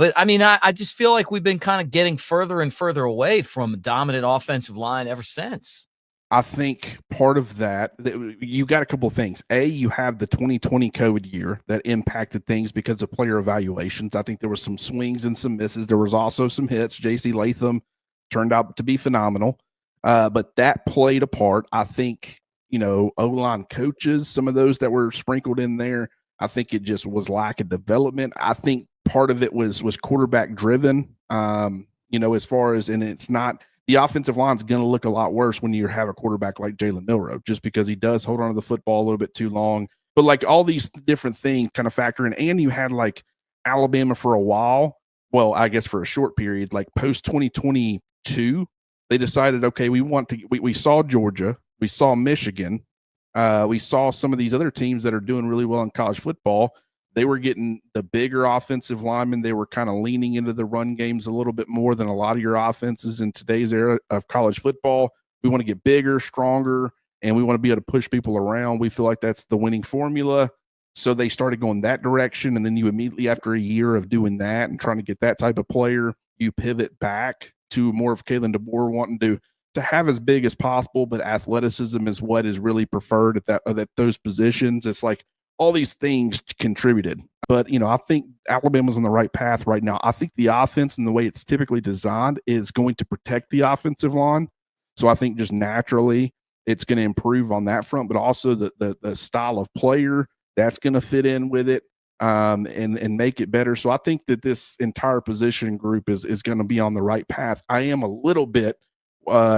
But I mean, I just feel like we've been kind of getting further and further away from a dominant offensive line ever since. I think part of that, you got a couple of things. A, you have the 2020 COVID year that impacted things because of player evaluations. I think there was some swings and some misses. There was also some hits. J.C. Latham turned out to be phenomenal, but that played a part. I think, O-line coaches, some of those that were sprinkled in there, I think it just was lack of development. I think part of it was quarterback driven, as far as, and it's not – the offensive line is going to look a lot worse when you have a quarterback like Jalen Milroe, just because he does hold on to the football a little bit too long. But like all these different things kind of factor in. And you had like Alabama for a while. Well, I guess for a short period, like post 2022, they decided, okay, we saw Georgia, we saw Michigan, we saw some of these other teams that are doing really well in college football. They were getting the bigger offensive linemen. They were kind of leaning into the run games a little bit more than a lot of your offenses in today's era of college football. We want to get bigger, stronger, and we want to be able to push people around. We feel like that's the winning formula. So they started going that direction, and then you immediately, after a year of doing that and trying to get that type of player, you pivot back to more of Kalen DeBoer wanting to have as big as possible, but athleticism is what is really preferred at those positions. It's like, all these things contributed. But, I think Alabama's on the right path right now. I think the offense and the way it's typically designed is going to protect the offensive line. So I think just naturally it's going to improve on that front, but also the style of player that's going to fit in with it and make it better. So I think that this entire position group is going to be on the right path. I am a little bit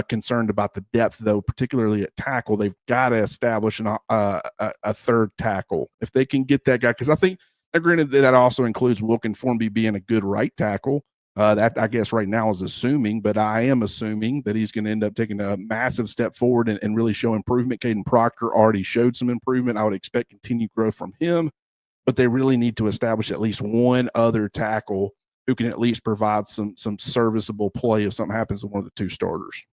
concerned about the depth, though, particularly at tackle. They've got to establish a third tackle if they can get that guy, because I think, granted, that also includes Wilkin Formby being a good right tackle. That, I guess, right now is assuming, but I am assuming that he's going to end up taking a massive step forward and really show improvement. Caden Proctor already showed some improvement. I would expect continued growth from him, but they really need to establish at least one other tackle who can at least provide some serviceable play if something happens to one of the two starters.